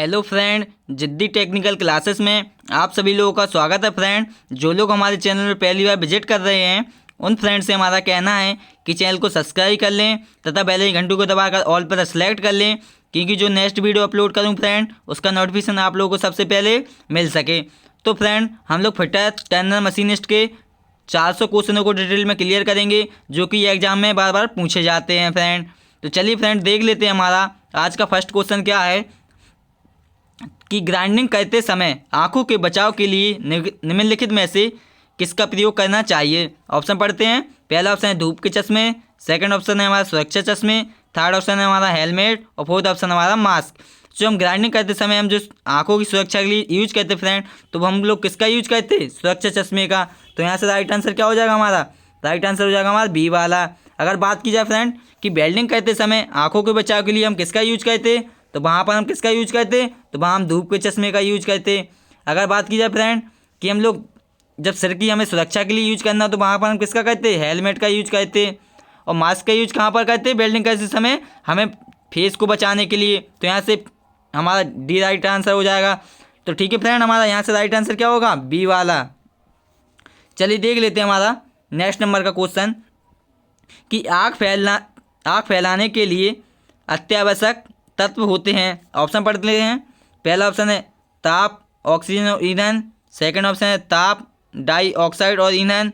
Hello friend, जिद्दी technical classes में आप सभी लोगों का स्वागत है। फ्रेंड, जो लोग हमारे चैनल पर पहली बार विजिट कर रहे हैं उन फ्रेंड से हमारा कहना है कि चैनल को सब्सक्राइब कर लें तथा बेल आइकन घंटी को दबाकर ऑल पर सेलेक्ट कर लें, क्योंकि जो नेक्स्ट वीडियो अपलोड करूं फ्रेंड उसका नोटिफिकेशन आप लोगों को सबसे पहले मिल सके। तो फ्रेंड, हम लोग फिटर टर्नर मशीनिस्ट के 400 क्वेश्चनों को डिटेल में क्लियर करेंगे जो कि एग्जाम में बार बार पूछे जाते हैं। फ्रेंड, तो चलिए फ्रेंड देख लेते हैं हमारा आज का फर्स्ट क्वेश्चन क्या है कि ग्राइंडिंग करते समय आंखों के बचाव के लिए निम्नलिखित में से किसका प्रयोग करना चाहिए। ऑप्शन पढ़ते हैं। पहला ऑप्शन है धूप के चश्मे, सेकंड ऑप्शन है हमारा सुरक्षा चश्मे, थर्ड ऑप्शन है हमारा हेलमेट और फोर्थ ऑप्शन हमारा मास्क। जो हम ग्राइंडिंग करते समय हम जो आंखों की सुरक्षा के लिए यूज करते फ्रेंड, तो हम लोग किसका यूज करते हैं? सुरक्षा चश्मे का। तो यहाँ से राइट आंसर क्या हो जाएगा हमारा? राइट आंसर हो जाएगा हमारा बी वाला। अगर बात की जाए फ्रेंड कि वेल्डिंग करते समय आंखों के बचाव के लिए हम किसका यूज करते, तो वहाँ पर हम किसका यूज करते? तो वहाँ हम धूप के चश्मे का यूज करते। अगर बात की जाए फ्रेंड कि हम लोग जब सिर की हमें सुरक्षा के लिए यूज करना तो वहाँ पर हम किसका करते? हेलमेट का यूज करते। और मास्क का यूज कहाँ पर करते? वेल्डिंग करते समय हमें फेस को बचाने के लिए। तो यहाँ से हमारा डी राइट आंसर हो जाएगा। तो ठीक है फ्रेंड, हमारा यहाँ से राइट आंसर क्या होगा? बी वाला। चलिए देख लेते हैं हमारा नेक्स्ट नंबर का क्वेश्चन कि आग फैलाने के लिए अत्यावश्यक तत्व होते हैं। ऑप्शन पढ़ लेते हैं। पहला ऑप्शन है ताप, ऑक्सीजन और ईंधन, सेकंड ऑप्शन है ताप, डाइऑक्साइड और ईंधन,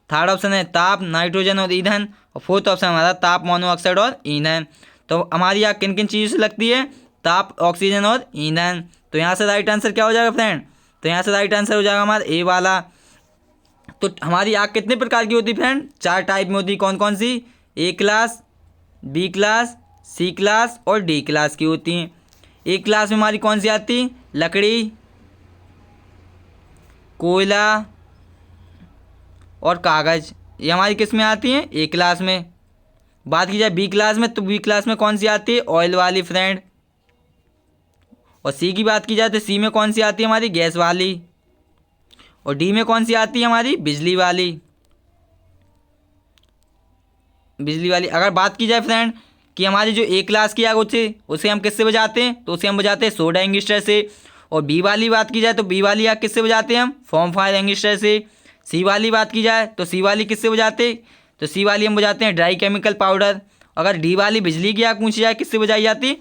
थर्ड ऑप्शन है ताप, नाइट्रोजन और ईंधन और फोर्थ ऑप्शन हमारा ताप, मोनोऑक्साइड और ईंधन। तो हमारी आग किन किन चीज़ों से लगती है? ताप, ऑक्सीजन और ईंधन। तो यहाँ से राइट आंसर क्या हो जाएगा फ्रेंड? तो यहाँ से राइट आंसर हो जाएगा हमारा ए वाला। तो हमारी आग कितने प्रकार की होती है फ्रेंड? 4 टाइप में होती है। कौन कौन सी? ए क्लास, बी क्लास, सी क्लास और डी क्लास की होती हैं। ए क्लास में हमारी कौन सी आती? लकड़ी, कोयला और कागज़, ये हमारी किस में आती हैं? ए क्लास में। बात की जाए बी क्लास में, तो बी क्लास में कौन सी आती है? ऑयल वाली फ्रेंड। और सी की बात की जाए तो सी में कौन सी आती है? हमारी गैस वाली। और डी में कौन सी आती है? हमारी बिजली वाली। अगर बात की जाए फ्रेंड कि हमारी जो ए क्लास की आग होती है उसे हम किससे बुझाते हैं? तो उसे हम बुझाते हैं सोडा एंगिस्टर से। और बी वाली बात की जाए तो बी वाली आग किससे बुझाते हैं? हम फॉर्म फायर एंगिस्टर से। सी वाली बात की जाए तो सी वाली किससे बुझाते हैं? तो सी वाली हम बुझाते हैं ड्राई केमिकल पाउडर। अगर डी वाली बिजली की आग पूछी जाए किससे बुझाई जाती,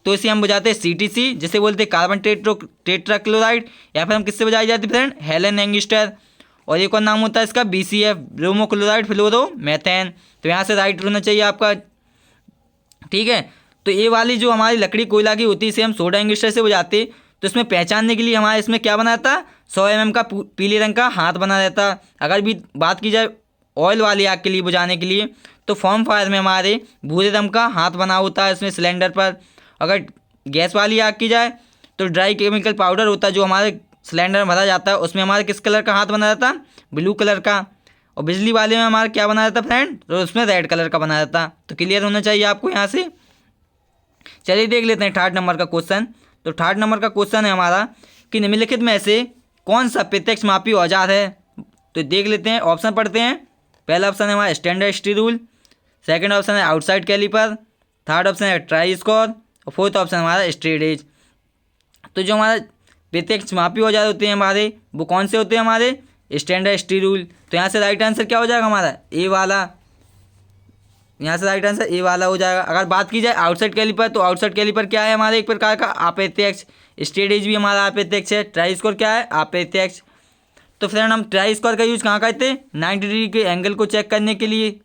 तो इसे हम बुझाते हैं CTC, जिसे बोलते हैं कार्बन टेट्राक्लोराइड, या फिर हम किससे बुझाई जाती फ्रेंड? हेलन एंगिस्टर। और एक और नाम होता है इसका BCF, ब्रोमोक्लोराइड फ्लोरोमेथेन। तो यहाँ से राइट होना चाहिए आपका। ठीक है, तो ये वाली जो हमारी लकड़ी कोयला की होती है इसे हम सोडा एंगिस्टर से बुझाते। तो इसमें पहचानने के लिए हमारे इसमें क्या बना था? 100 mm का पीले रंग का हाथ बना रहता। अगर भी बात की जाए ऑयल वाली आग के लिए बुझाने के लिए, तो फॉर्म फायर में हमारे भूरे रंग का हाथ बना होता है इसमें सिलेंडर पर। अगर गैस वाली आग की जाए तो ड्राई केमिकल पाउडर होता है जो हमारे सिलेंडर में भरा जाता है, उसमें हमारे किस कलर का हाथ बना रहता? ब्लू कलर का। और बिजली वाले में हमारा क्या बना रहता फ्रेंड? तो उसमें रेड कलर का बना रहता। तो क्लियर होना चाहिए आपको यहाँ से। चलिए देख लेते हैं थर्ड नंबर का क्वेश्चन। तो थर्ड नंबर का क्वेश्चन है हमारा कि निम्नलिखित में से कौन सा प्रत्यक्ष मापी औजार है? तो देख लेते हैं, ऑप्शन पढ़ते हैं। पहला ऑप्शन है हमारा standard steel rule, second option है आउटसाइड कैलिपर, थर्ड ऑप्शन है ट्राई स्कोर और फोर्थ ऑप्शन हमारा स्ट्रेट एज। तो जो हमारा प्रत्यक्ष मापी औजार होते हैं हमारे, वो कौन से होते हैं? हमारे स्टैंडर्ड स्टील रूल। तो यहाँ से राइट आंसर क्या हो जाएगा हमारा? ए वाला। यहाँ से राइट आंसर ए वाला हो जाएगा। अगर बात की जाए आउटसाइड कैलिपर, तो आउटसाइड कैलिपर क्या है? हमारे एक प्रकार का अप्रत्यक्ष। स्ट्रेट एज भी हमारा अप्रत्यक्ष है। ट्राई स्कोर क्या है? अप्रत्यक्ष। तो फ्रेंड हम ट्राई स्कोर का यूज़ कहाँ करते हैं? 90 डिग्री के एंगल को चेक करने के लिए,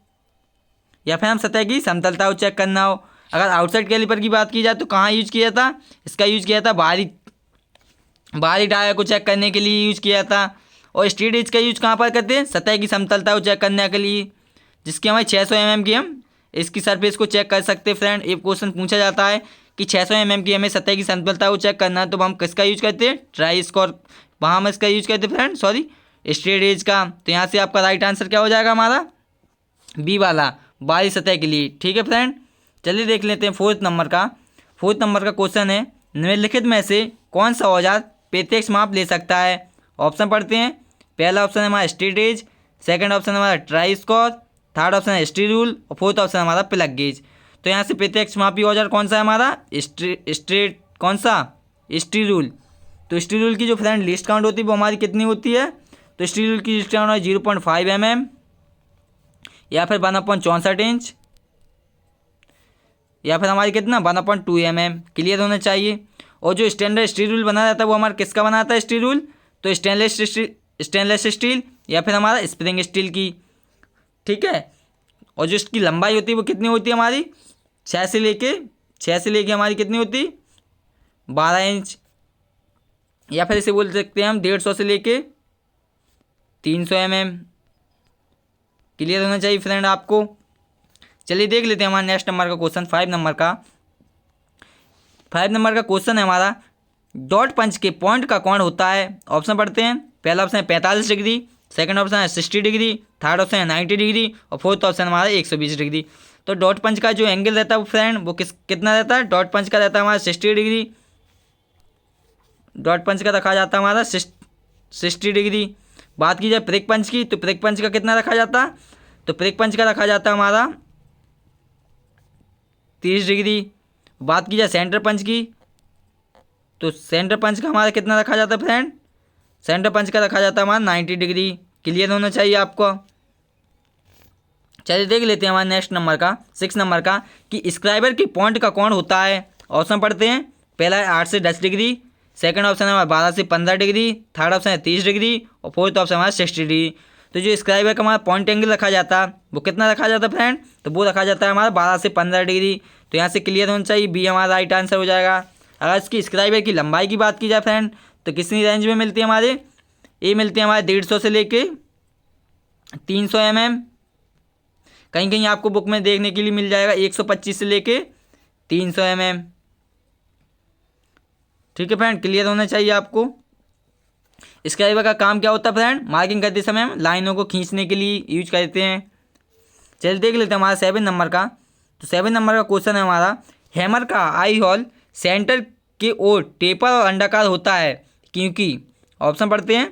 या फिर हम सतह की समतलता को चेक करना हो। अगर आउटसाइड कैलिपर की बात की जाए तो कहाँ यूज किया था? इसका यूज किया था बाहरी डाया को चेक करने के लिए यूज किया था। और स्ट्रेट एज का यूज कहाँ पर करते हैं? सतह की समतलता को चेक करने के लिए, जिसकी हमारी 600 mm की हम इसकी सरफेस को चेक कर सकते हैं। फ्रेंड, एक क्वेश्चन पूछा जाता है कि 600 mm की हमें सतह की समतलता को चेक करना है, तो हम किसका यूज करते हैं? Try score. वहाँ हम इसका यूज करते हैं फ्रेंड, सॉरी, स्ट्रेट एज का। तो यहाँ से आपका राइट आंसर क्या हो जाएगा हमारा? बी वाला, बाहरी सतह के लिए। ठीक है फ्रेंड, चलिए देख लेते हैं फोर्थ नंबर का। फोर्थ नंबर का क्वेश्चन है निम्नलिखित में से कौन सा औजार प्रत्यक्ष माप ले सकता है? ऑप्शन पढ़ते हैं। पहला ऑप्शन है हमारा स्ट्रेट एज, सेकंड ऑप्शन है हमारा ट्राई स्कोर, थर्ड ऑप्शन है स्टील रूल और फोर्थ ऑप्शन हमारा प्लग गेज। तो यहाँ से प्रत्यक्ष मापी औजार कौन सा है हमारा? स्ट्रेट कौन सा? Steel rule. तो स्टील रूल की जो फ्रेंड लिस्ट काउंट होती है वो हमारी कितनी होती है? तो स्टील रूल की लिस्ट काउंट है 0.5 mm या फिर 1/64 इंच या फिर हमारी कितना 1/2 mm क्लियर होना चाहिए। और जो स्टैंडर्ड स्टील रूल बना रहता है वो हमारा किसका बनाता है स्टील रूल? तो स्टेनलेस स्टील या फिर हमारा स्प्रिंग स्टील की, ठीक है। और जो इसकी लंबाई होती है वो कितनी होती है हमारी 6 से लेके हमारी कितनी होती 12 इंच या फिर इसे बोल सकते हैं हम 150 से लेके 300 mm क्लियर होना चाहिए फ्रेंड आपको। चलिए देख लेते हैं हमारा नेक्स्ट नंबर का क्वेश्चन 5 नंबर का क्वेश्चन है हमारा, डॉट पंच के पॉइंट का कोण होता है। ऑप्शन पढ़ते हैं। पहला ऑप्शन है 45 डिग्री, सेकंड ऑप्शन है 60 डिग्री, थर्ड ऑप्शन है 90 डिग्री और फोर्थ ऑप्शन हमारा 120 डिग्री। तो डॉट पंच का जो एंगल रहता है वो फ्रेंड वो कितना रहता है? डॉट पंच का रहता है हमारा 60 डिग्री। डॉट पंच का रखा जाता है हमारा 60 डिग्री। बात की जाए प्रिक पंच की, तो प्रिक पंच का कितना रखा जाता है? तो प्रिक पंच का रखा जाता है हमारा 30 डिग्री। बात की जाए सेंटर पंच की, तो सेंटर पंच का हमारा कितना रखा जाता है फ्रेंड? सेंटर पंच का रखा जाता है हमारा 90 डिग्री। क्लियर होना चाहिए आपको। चलिए देख लेते हैं हमारे नेक्स्ट नंबर का 6 नंबर का, कि स्क्राइबर के पॉइंट का कोण होता है। ऑप्शन पढ़ते हैं। पहला है 8 से 10 डिग्री, सेकंड ऑप्शन है हमारा 12 से 15 डिग्री, थर्ड ऑप्शन है 30 डिग्री और फोर्थ ऑप्शन हमारा 60 डिग्री। तो जो स्क्राइबर का हमारा पॉइंट एंगल रखा जाता है वो कितना रखा जाता है फ्रेंड? तो वो रखा जाता है हमारा 12 से 15 डिग्री। तो यहाँ से क्लियर होना चाहिए, बी हमारा राइट आंसर हो जाएगा। अगर इसकी स्क्राइबर की लंबाई की बात की जाए फ्रेंड, तो कितनी रेंज में मिलती है हमारे? ये मिलती है हमारे 150 से लेके 300 mm। कहीं कहीं आपको बुक में देखने के लिए मिल जाएगा 125 से लेके 300 mm। ठीक है फ्रेंड, क्लियर होना चाहिए आपको। स्क्राइबर का काम क्या होता है फ्रेंड? मार्किंग करते समय हम लाइनों को खींचने के लिए यूज करते हैं। चलिए देख लेते हैं हमारा 7 नंबर का। तो 7 नंबर का क्वेश्चन है हमारा, हैमर का आई होल सेंटर के ओर टेपर और अंडाकार होता है क्योंकि। ऑप्शन पढ़ते हैं।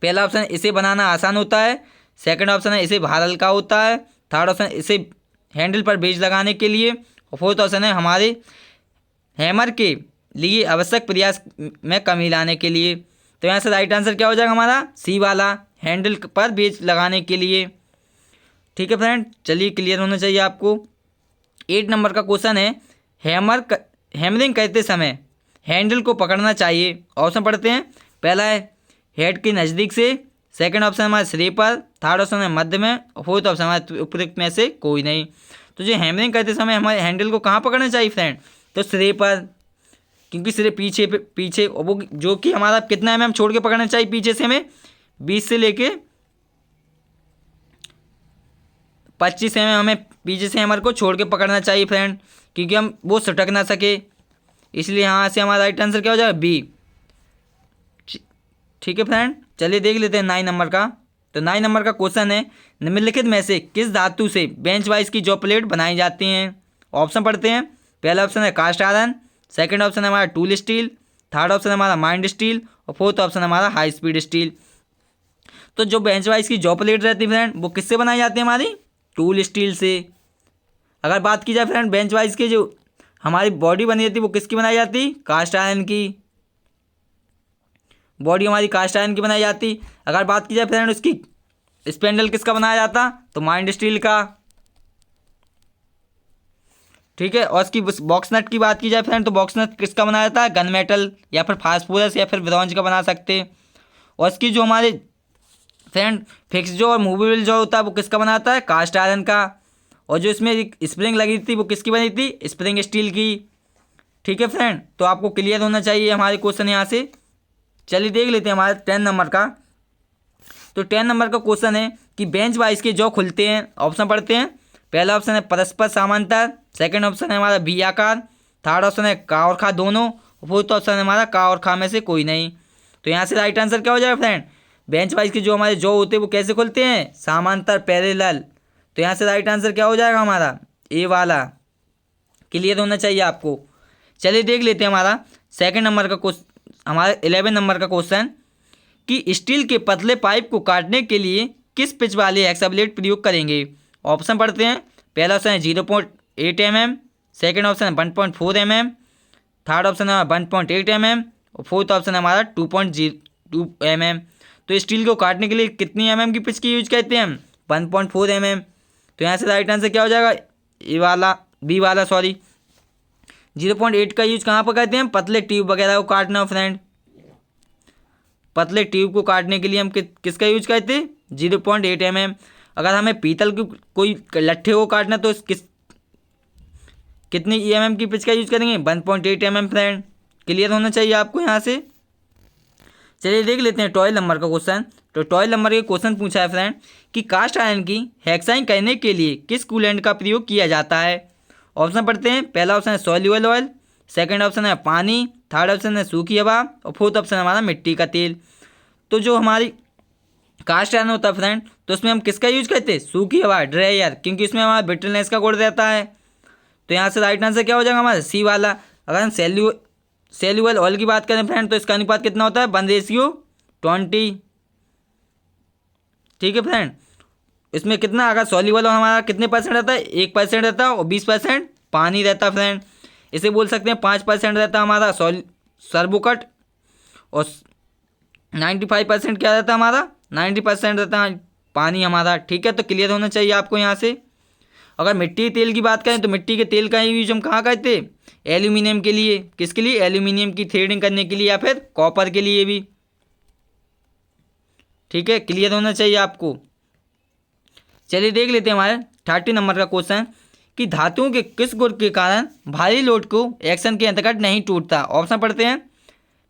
पहला ऑप्शन इसे बनाना आसान होता है, सेकंड ऑप्शन है इसे भार हल्का होता है, थर्ड ऑप्शन इसे हैंडल पर बेज लगाने के लिए और फोर्थ ऑप्शन है हमारे हैमर के लिए आवश्यक प्रयास में कमी लाने के लिए। तो यहाँ से राइट आंसर क्या हो जाएगा हमारा? सी वाला, हैंडल पर बेज लगाने के लिए। ठीक है फ्रेंड, चलिए क्लियर होना चाहिए आपको। 8 नंबर का क्वेश्चन है, हैमरिंग करते समय हैंडल को पकड़ना चाहिए। ऑप्शन पढ़ते हैं। पहला है हेड के नज़दीक से, सेकंड ऑप्शन हमारा सिरे पर, थर्ड ऑप्शन है मध्य में और फोर्थ ऑप्शन हमारे उपयुक्त में से कोई नहीं। तो जो हैमरिंग करते समय हमारे हैंडल को कहाँ पकड़ना चाहिए फ्रेंड? तो सिरे पर, क्योंकि सिरे पीछे और वो जो कि हमारा कितना mm छोड़ के पकड़ना चाहिए पीछे से हमें? 20 से लेके 25 mm हमें पीछे से हैमर को छोड़ के पकड़ना चाहिए फ्रेंड, क्योंकि हम वो सटक ना सके। इसलिए यहाँ से हमारा राइट आंसर क्या हो जाएगा? बी। ठीक है फ्रेंड, चलिए देख लेते हैं 9 नंबर का। तो 9 नंबर का क्वेश्चन है, निम्नलिखित में से किस धातु से बेंच वाइज की जॉब प्लेट बनाई जाती हैं? ऑप्शन पढ़ते हैं। पहला ऑप्शन है कास्ट आयरन, सेकंड ऑप्शन है हमारा टूल स्टील, थर्ड ऑप्शन है हमारा माइंड स्टील और फोर्थ ऑप्शन है हमारा हाई स्पीड स्टील। तो जो बेंच वाइज की जॉब प्लेट रहती है फ्रेंड वो किससे बनाई जाती है? हमारी टूल स्टील से। अगर बात की जाए फ्रेंड बेंच वाइज की जो हमारी बॉडी बनी रहती है वो किसकी बनाई जाती? कास्ट आयरन की। बॉडी हमारी कास्ट आयरन की बनाई जाती। अगर बात की जाए फ्रेंड उसकी स्पेंडल किसका बनाया जाता? तो माइंड स्टील का। ठीक है, और इसकी बॉक्स नट की बात की जाए फ्रेंड तो बॉक्स नट किसका बनाया जाता है? गन मेटल या फिर फास्फोरस या फिर ब्रॉन्ज का बना सकते हैं। और इसकी जो हमारे फ्रेंड फिक्स जो और मूवेबल जो होता है वो किसका बनाता है? कास्ट आयरन का। और जो इसमें एक स्प्रिंग लगी थी वो किसकी बनी थी? स्प्रिंग स्टील की। ठीक है फ्रेंड, तो आपको क्लियर होना चाहिए हमारे क्वेश्चन यहाँ से। चलिए देख लेते हैं हमारे 10 नंबर का। तो 10 नंबर का क्वेश्चन है कि बेंच वाइज के जो खुलते हैं। ऑप्शन पढ़ते हैं। पहला ऑप्शन है परस्पर समांतर, सेकंड ऑप्शन है हमारा वी आकार, थर्ड ऑप्शन है का और खा दोनों, फोर्थ ऑप्शन है हमारा का और खा में से कोई नहीं। तो यहाँ से राइट आंसर क्या हो जाएगा फ्रेंड? बेंच वाइज के जो हमारे जो होते हैं वो कैसे खुलते हैं? समांतर, पैरेलल। तो यहाँ से राइट आंसर क्या हो जाएगा हमारा? ए वाला। क्लियर होना चाहिए आपको। चलिए देख लेते हैं हमारा सेकंड नंबर का क्वेश्चन, हमारा 11 नंबर का क्वेश्चन, कि स्टील के पतले पाइप को काटने के लिए किस पिच वाले हेक्साब्लेड प्रयोग करेंगे? ऑप्शन पढ़ते हैं। पहला ऑप्शन है 0.8 mm, सेकंड ऑप्शन है 1.4 mm, थर्ड ऑप्शन है 1.8 mm और फोर्थ ऑप्शन है हमारा 2.02 mm। तो स्टील को काटने के लिए कितनी mm की पिच की यूज करते हैं हम? 1.4 mm। तो यहाँ से राइट आंसर क्या हो जाएगा? ए वाला, बी वाला सॉरी। 0.8 का यूज कहाँ पर करते हैं? पतले ट्यूब वगैरह को काटना फ्रेंड। पतले ट्यूब को काटने के लिए हम किसका यूज करते हैं? 0.8 mm। अगर हमें पीतल की कोई लट्ठे को काटना तो कितनी mm की पिच का यूज करेंगे? 1.8 mm फ्रेंड। क्लियर होना चाहिए आपको यहाँ से। चलिए देख लेते हैं 12 नंबर का क्वेश्चन। तो 12 नंबर के क्वेश्चन पूछा है फ्रेंड कि कास्ट आयरन की हेक्साइन करने के लिए किस कूलेंट का प्रयोग किया जाता है? ऑप्शन पढ़ते हैं। पहला ऑप्शन है सॉल्युबल ऑयल, सेकंड ऑप्शन है पानी, थर्ड ऑप्शन है सूखी हवा और फोर्थ ऑप्शन है हमारा मिट्टी का तेल। तो जो हमारी कास्ट आयरन होता है फ्रेंड, तो उसमें हम किसका यूज करते हैं? सूखी हवा, ड्राई एयर, क्योंकि उसमें हमारा ब्रिटलनेस का गुण रहता है। तो यहाँ से राइट आंसर क्या हो जाएगा हमारा? सी वाला। अगर हम सेल्यूबल ऑयल की बात करें फ्रेंड, तो इसका अनुपात कितना होता है? 1:20। ठीक है फ्रेंड। इसमें कितना, अगर सॉल्युबल हमारा कितने परसेंट रहता है? 1% रहता है और 20% पानी रहता है फ्रेंड। इसे बोल सकते हैं 5% रहता है हमारा सर्बोकट और 95% क्या रहता है हमारा? 90% रहता है पानी हमारा। ठीक है, तो क्लियर होना चाहिए आपको यहाँ से। अगर मिट्टी के तेल की बात करें तो मिट्टी के तेल का यूज हम कहाँ करते हैं? एल्यूमिनियम के लिए। किसके लिए? एल्यूमिनियम की थ्रेडिंग करने के लिए या फिर कॉपर के लिए भी। ठीक है, क्लियर होना चाहिए आपको। चलिए देख लेते हैं हमारे 30 नंबर का क्वेश्चन कि धातुओं के किस गुण के कारण भारी लोड को एक्शन के अंतर्गत नहीं टूटता? ऑप्शन पढ़ते हैं।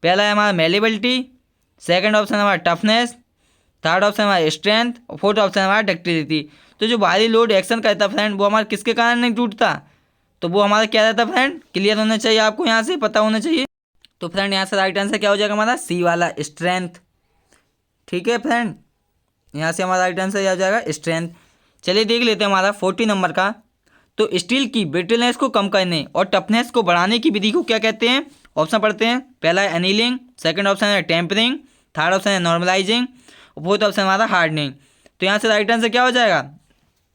पहला है हमारा मेलेबिलिटी, सेकंड ऑप्शन है हमारा टफनेस, थर्ड ऑप्शन है हमारा स्ट्रेंथ और फोर्थ ऑप्शन है हमारा डक्टिलिटी। तो जो भारी लोड एक्शन करता है फ्रेंड, वो हमारा किसके कारण नहीं टूटता? तो वो हमारा क्या रहता है फ्रेंड? क्लियर होना चाहिए आपको, यहाँ से पता होना चाहिए। तो फ्रेंड यहाँ से राइट आंसर क्या हो जाएगा हमारा? सी वाला, स्ट्रेंथ। ठीक है फ्रेंड, यहाँ से हमारा राइट आंसर क्या हो जाएगा? स्ट्रेंथ। चलिए देख लेते हैं हमारा 40 नंबर का। तो स्टील की ब्रिटलनेस को कम करने और टफनेस को बढ़ाने की विधि को क्या कहते हैं? ऑप्शन पढ़ते हैं। पहला है एनीलिंग, सेकंड ऑप्शन है टेम्परिंग, थर्ड ऑप्शन है नॉर्मलाइजिंग और फोर्थ ऑप्शन हमारा हार्डनिंग। तो यहाँ से राइट आंसर क्या हो जाएगा?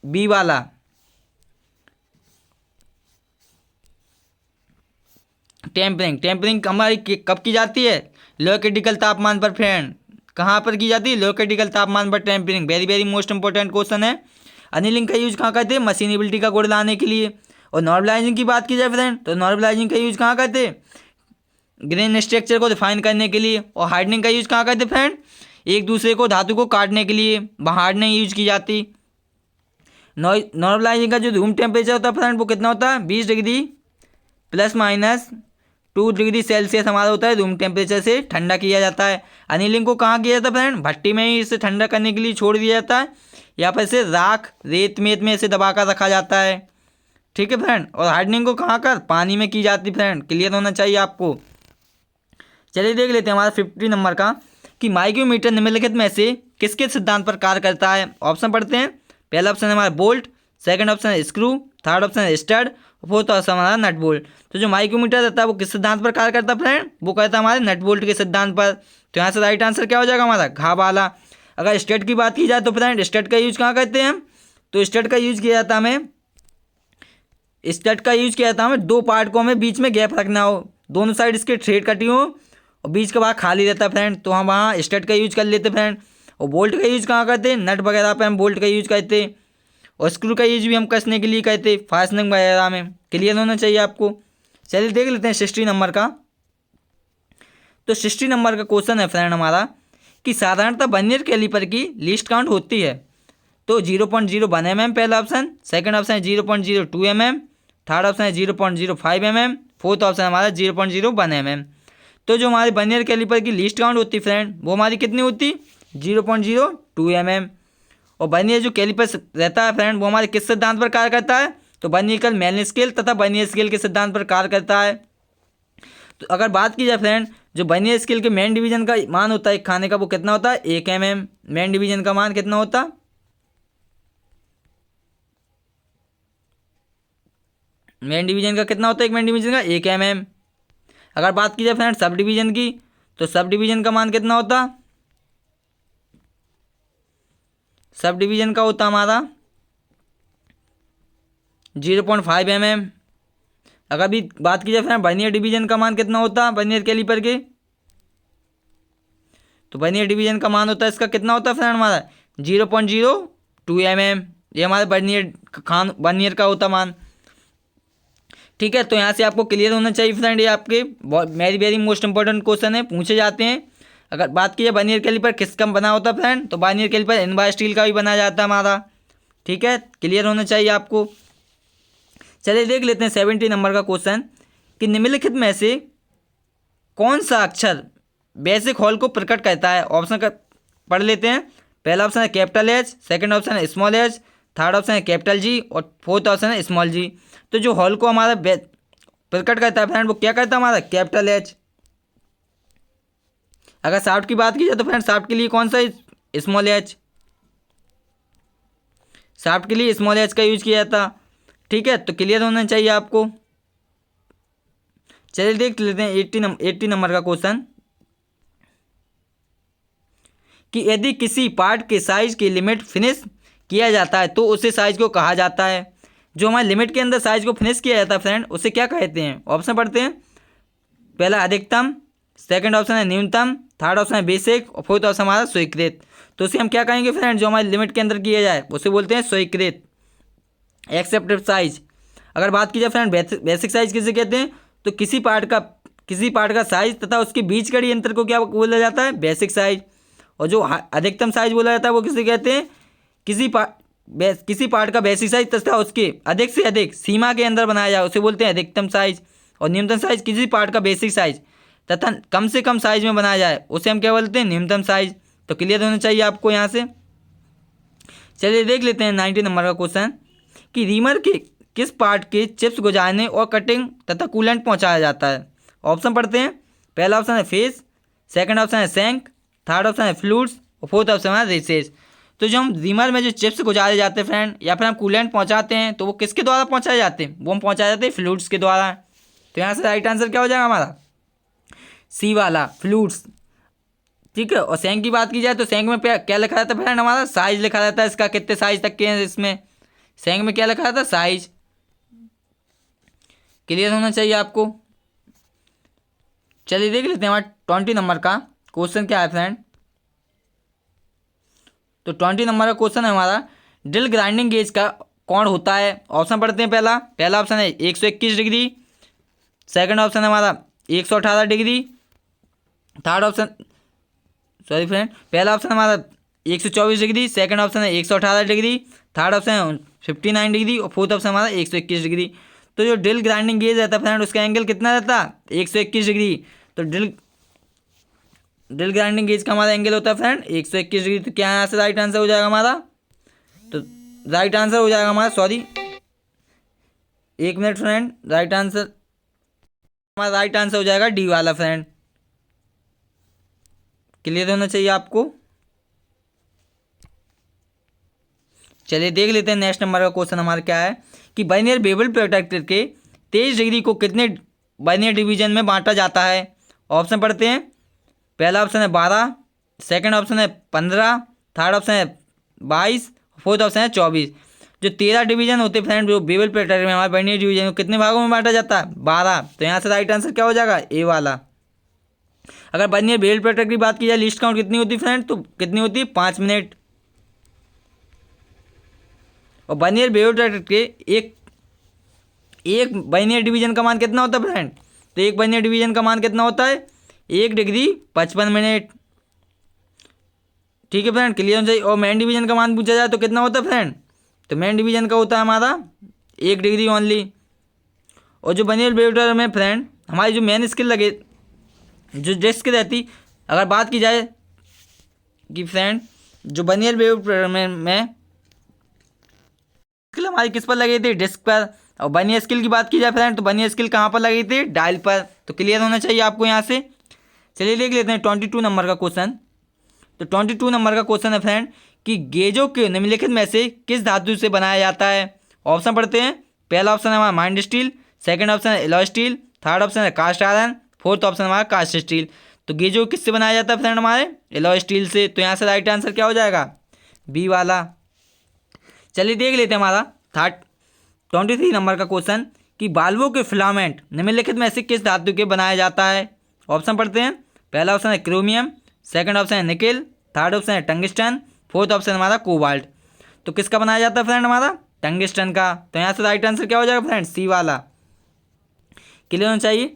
बी वाला। टेम्परिंग हमारी कब की जाती है? लो क्रिटिकल तापमान पर फ्रेंड। कहाँ पर की जाती है? लो क्रिटिकल तापमान पर tempering. Very very most important question है। अनिलिंग का यूज कहाँ करते हैं? मशीनेबिलिटी का गुण लाने के लिए। और नॉर्मलाइजिंग की बात की जाए फ्रेंड, तो नॉर्मलाइजिंग का यूज कहाँ करते हैं? ग्रेन स्ट्रक्चर को डिफाइन करने के लिए। और हार्डनिंग का यूज कहाँ करते फ्रेंड? एक दूसरे को धातु को काटने के लिए वहाँ हार्डनिंग यूज की जाती। नॉर्मलाइजिंग का जो रूम टेम्परेचर होता है फ्रेंड, वो कितना होता है? 20 डिग्री ±2 डिग्री सेल्सियस हमारा होता है। रूम टेम्परेचर से ठंडा किया जाता है। अनिलिंग को कहाँ किया जाता है फ्रेंड? भट्टी में ही इसे ठंडा करने के लिए छोड़ दिया जाता है, या फिर इसे राख रेत मेत में इसे दबाकर रखा जाता है। ठीक है फ्रेंड। और हार्डनिंग को कहाँ कर? पानी में की जाती फ्रेंड। क्लियर होना चाहिए आपको। चलिए देख लेते हैं हमारा 50 नंबर का कि माइक्रोमीटर निम्नलिखित में से किसके सिद्धांत पर कार्य करता है? ऑप्शन पढ़ते हैं। पहला ऑप्शन है हमारा बोल्ट, सेकंड ऑप्शन है स्क्रू, थर्ड ऑप्शन है स्टड, फोर्थ ऑप्शन हमारा नट बोल्ट। तो जो माइक्रोमीटर रहता है वो किस सिद्धांत पर कार्य करता है फ्रेंड? वो कहता है हमारे नट बोल्ट के सिद्धांत पर। तो यहाँ से राइट आंसर क्या हो जाएगा हमारा? घा वाला। अगर स्टड की बात की जाए तो फ्रेंड स्टड का यूज कहाँ करते हैं हम? तो स्टड का यूज किया जाता है हमें, स्टड का यूज किया जाता है हमें दो पार्ट को हमें बीच में गैप रखना हो, दोनों साइड इसके थ्रेड कटी हो और बीच का भाग खाली रहता है फ्रेंड, तो हम वहाँ स्टड का यूज कर लेते फ्रेंड। और बोल्ट का यूज कहाँ करते हैं? नट वगैरह पे हम बोल्ट का यूज करते। और स्क्रू का यूज भी हम कसने के लिए करते, फास्टनिंग वगैरह में। क्लियर होना चाहिए आपको। चलिए देख लेते हैं 60 नंबर का। तो 60 नंबर का क्वेश्चन है फ्रेंड हमारा कि साधारणतः वर्नियर कैलिपर की लीस्ट काउंट होती है। तो 0.01 mm पहला ऑप्शन, सेकंड ऑप्शन है 0.02 mm, थर्ड ऑप्शन है 0.05 mm, फोर्थ ऑप्शन हमारा 0.01 mm। तो जो हमारे वर्नियर कैलिपर की लीस्ट काउंट होती है फ्रेंड, वो हमारी कितनी होती? 0.02 mm। और वर्नियर जो कैलिपर रहता है फ्रेंड, वो हमारे किस सिद्धांत पर कार्य करता है? तो वर्नियर मेन स्केल तथा वर्नियर स्केल के सिद्धांत पर कार्य करता है। तो अगर बात की जाए फ्रेंड, जो वर्नियर स्केल के मेन डिवीजन का मान होता है एक खाने का, वो कितना होता है? 1 mm। मेन डिवीजन का मान कितना होता है? मेन डिवीजन का कितना होता है? एक मेन डिवीजन का 1 mm। अगर बात की जाए फ्रेंड सब डिवीजन की, तो सब डिवीजन का मान कितना होता? सब डिवीजन का होता हमारा 0.5 mm। अगर भी बात की जाए फ्रेंड वर्नियर डिवीजन का मान कितना होता है वर्नियर कैलिपर के, तो वर्नियर डिवीजन का मान होता है इसका कितना होता है फ्रेंड हमारा 0.02 mm। ये हमारे वर्नियर का होता मान। ठीक है, तो यहाँ से आपको क्लियर होना चाहिए फ्रेंड, ये आपके very very most important question है, पूछे जाते हैं। अगर बात की जाए वर्नियर कैलिपर किसका बना होता है फ्रेंड, तो वर्नियर कैलिपर इनबार स्टील का भी बनाया जाता है हमारा। ठीक है, क्लियर होना चाहिए आपको। चलिए देख लेते हैं 70 नंबर का क्वेश्चन कि निम्नलिखित में से कौन सा अक्षर बेसिक हॉल को प्रकट करता है। ऑप्शन का पढ़ लेते हैं। पहला ऑप्शन है कैपिटल एच, सेकंड ऑप्शन है स्मॉल एच, थर्ड ऑप्शन है कैपिटल जी और फोर्थ ऑप्शन है स्मॉल जी। तो जो हॉल को हमारा प्रकट करता है फ्रेंड वो क्या करता है हमारा कैपिटल एच। अगर शाफ्ट की बात की जाए तो फ्रेंड शाफ्ट के लिए कौन सा स्मॉल एच, शाफ्ट के लिए स्मॉल एच का यूज किया जाता। ठीक है, तो क्लियर होना चाहिए आपको। चलिए देख लेते हैं 80 नंबर का क्वेश्चन कि यदि किसी पार्ट के साइज की लिमिट फिनिश किया जाता है तो उसे साइज को कहा जाता है। जो हमारे लिमिट के अंदर साइज को फिनिश किया जाता है फ्रेंड उसे क्या कहते हैं। ऑप्शन पढ़ते हैं। पहला अधिकतम, सेकंड ऑप्शन है न्यूनतम, थर्ड ऑप्शन है बेसिक और फोर्थ ऑप्शन हमारा स्वीकृत। तो उसे हम क्या कहेंगे फ्रेंड, जो हमारी लिमिट के अंदर किया जाए उसे बोलते हैं स्वीकृत, एक्सेप्टेड साइज। अगर बात की जाए फ्रेंड बेसिक साइज किसे कहते हैं, तो किसी पार्ट का साइज तथा उसके बीच का अंतर को क्या बोला जाता है, बेसिक साइज। और जो अधिकतम साइज बोला जाता है वो किसे कहते हैं, किसी पार्ट का बेसिक साइज तथा उसके अधिक से अधिक सीमा के अंदर बनाया जाए उसे बोलते हैं अधिकतम साइज। और न्यूनतम साइज किसी पार्ट का बेसिक साइज तथा कम से कम साइज में बनाया जाए उसे हम क्या बोलते हैं, न्यूनतम साइज। तो क्लियर होना चाहिए आपको यहाँ से। चलिए देख लेते हैं 90 नंबर का क्वेश्चन कि रीमर के किस पार्ट के चिप्स गुजारने और कटिंग तथा कूलेंट पहुँचाया जाता है। ऑप्शन पढ़ते हैं। पहला ऑप्शन है फेस, सेकंड ऑप्शन है सैंक, थर्ड ऑप्शन है फ्लूइड्स और फोर्थ ऑप्शन है रेसेस। तो जो हम रीमर में जो चिप्स गुजारे जाते हैं फ्रेंड या फिर हम कूलेंट पहुंचाते हैं तो वो किसके द्वारा पहुंचाए जाते हैं, वो हम पहुंचाए जाते हैं फ्लूइड्स के द्वारा। तो यहाँ से राइट आंसर क्या हो जाएगा हमारा, सी वाला फ्लूइड्स। ठीक है, और सैंक की बात की जाए तो सैंक में क्या लिखा रहता है फ्रेंड, हमारा साइज लिखा रहता है इसका, कितने साइज तक के हैं इसमें। सैंक में क्या लिखा रहता है, साइज। क्लियर होना चाहिए आपको। चलिए देख लेते हैं हमारा 20 नंबर का क्वेश्चन क्या है फ्रेंड। तो 20 नंबर का क्वेश्चन है हमारा ड्रिल ग्राइंडिंग गेज का कौन होता है। ऑप्शन पढ़ते हैं। पहला ऑप्शन है 121 डिग्री, सेकंड ऑप्शन है हमारा 118 degree, third option sorry friend पहला ऑप्शन हमारा 124 डिग्री, सेकंड ऑप्शन है 118 डिग्री, थर्ड ऑप्शन है 59 डिग्री और फोर्थ ऑप्शन हमारा 121 डिग्री। तो जो ड्रिल ग्राइंडिंग गेज रहता है फ्रेंड उसका एंगल कितना रहता है, 121 डिग्री। तो ड्रिल ग्राइंडिंग गेज का हमारा एंगल होता है फ्रेंड 121 डिग्री। तो क्या यहाँ से राइट आंसर हो जाएगा हमारा, तो राइट आंसर हो जाएगा हमारा, सॉरी एक मिनट फ्रेंड, राइट आंसर हमारा राइट आंसर हो जाएगा डी वाला फ्रेंड। क्लियर होना चाहिए आपको। चलिए देख लेते हैं नेक्स्ट नंबर का क्वेश्चन हमारा क्या है कि वर्नियर बेवल प्रोट्रैक्टर के 23 डिग्री को कितने वर्नियर डिवीजन में बांटा जाता है। ऑप्शन पढ़ते हैं। पहला ऑप्शन है 12, सेकंड ऑप्शन है 15, थर्ड ऑप्शन है 22, फोर्थ ऑप्शन है 24। जो 13 डिवीजन होते हैं फ्रेंड जो बेवल प्रोट्रैक्टर में हमारे वर्नियर डिवीजन को कितने भागों में बांटा जाता है, 12। तो यहाँ से राइट आंसर क्या हो जाएगा, ए वाला। अगर वर्नियर बेवल प्रोट्रैक्टर की बात की जाए लिस्ट काउंट कितनी होती है फ्रेंड, तो कितनी होती है 5 मिनट। और वर्नियर बेवल प्रोट्रैक्टर के एक वर्नियर डिवीजन का मान कितना होता है फ्रेंड, तो एक वर्नियर डिवीजन का मान कितना होता है 1 डिग्री 55 मिनट। ठीक है फ्रेंड, क्लियर होना चाहिए। और मेन डिवीजन का मान पूछा जाए तो कितना होता है फ्रेंड, तो मेन डिवीजन का होता है हमारा 1 डिग्री ओनली। और जो वर्नियर बेवल प्रोट्रैक्टर में फ्रेंड हमारी जो मेन स्किल लगे जो डिस्क रहती, अगर बात की जाए कि फ्रेंड जो वर्नियर बेवल प्रोट्रैक्टर में स्किल हमारी किस पर लगी थी, डिस्क पर। और वर्नियर स्किल की बात की जाए फ्रेंड तो वर्नियर स्किल कहाँ पर लगी थी, डायल पर। तो क्लियर होना चाहिए आपको यहाँ से। चलिए देख लेते हैं 22 नंबर का क्वेश्चन। तो 22 नंबर का क्वेश्चन है फ्रेंड कि गेजों के निम्नलिखित में से किस धातु से बनाया जाता है। ऑप्शन पढ़ते हैं। पहला ऑप्शन है हमारा माइंड स्टील, सेकंड ऑप्शन है एलॉय स्टील, थर्ड ऑप्शन है कास्ट आयरन, फोर्थ ऑप्शन हमारा कास्ट स्टील। तो गेजों किससे बनाया जाता है फ्रेंड, हमारे एलॉय स्टील से। तो यहाँ से राइट आंसर क्या हो जाएगा, बी वाला। चलिए देख लेते हैं हमारा 23 नंबर का क्वेश्चन कि बाल्वों के फिलामेंट निम्नलिखित में से किस धातु के बनाया जाता है। ऑप्शन पढ़ते हैं। पहला ऑप्शन है क्रोमियम, सेकंड ऑप्शन है निकेल, थर्ड ऑप्शन है टंगस्टन, फोर्थ ऑप्शन हमारा कोबाल्ट। तो किसका बनाया जाता है फ्रेंड, हमारा टंगस्टन का। तो यहाँ से राइट आंसर क्या हो जाएगा फ्रेंड, सी वाला। क्लियर होना चाहिए।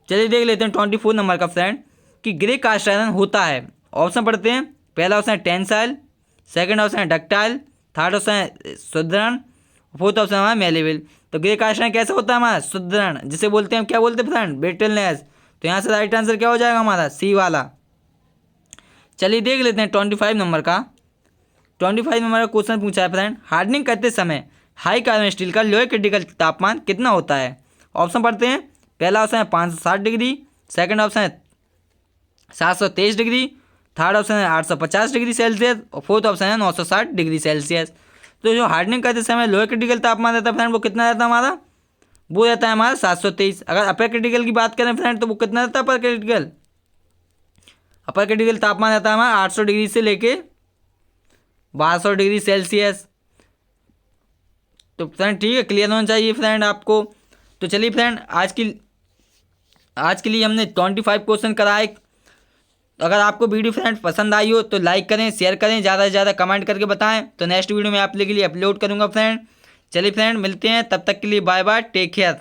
चलिए देख लेते हैं 24 नंबर का फ्रेंड कि ग्रे कास्ट आयरन होता है। ऑप्शन पढ़ते हैं। पहला ऑप्शन है टेंसाइल, सेकंड ऑप्शन है डक्टाइल, थर्ड ऑप्शन है सुदृढ़, फोर्थ ऑप्शन हमारा मेलेबल। तो ग्रे कास्ट आयरन कैसा होता है हमारा, सुदृढ़, जिसे बोलते हैं क्या बोलते हैं फ्रेंड, ब्रिटलनेस। तो यहाँ से राइट आंसर क्या हो जाएगा हमारा, सी वाला। चलिए देख लेते हैं 25 नंबर का। 25 नंबर का क्वेश्चन पूछा है फ्रेंड, हार्डनिंग करते समय हाई कार्बन स्टील का लोअर क्रिटिकल तापमान कितना होता है। ऑप्शन पढ़ते हैं। पहला ऑप्शन है 560 डिग्री, सेकंड ऑप्शन है 723 डिग्री, थर्ड ऑप्शन है 850 डिग्री सेल्सियस और फोर्थ ऑप्शन है 960 डिग्री सेल्सियस। तो जो हार्डनिंग करते समय लोअर क्रिटिकल तापमान रहता है फ्रेंड, वो कितना रहता है हमारा, वो रहता है हमारा 723। अगर अपर क्रिटिकल की बात करें फ्रेंड, तो वो कितना रहता है अपर क्रिटिकल, अपर क्रिटिकल तापमान रहता है हमारा 800 डिग्री से लेके 1200 डिग्री सेल्सियस। तो फ्रेंड ठीक है, क्लियर होना चाहिए फ्रेंड आपको। तो चलिए फ्रेंड आज के लिए हमने 25 क्वेश्चन कराए। अगर आपको वीडियो फ्रेंड पसंद आई हो तो लाइक करें, शेयर करें, ज़्यादा से ज़्यादा कमेंट करके बताएं। तो नेक्स्ट वीडियो में आप लोगों के लिए अपलोड करूँगा फ्रेंड। चलिए फ्रेंड मिलते हैं, तब तक के लिए बाय बाय, टेक केयर।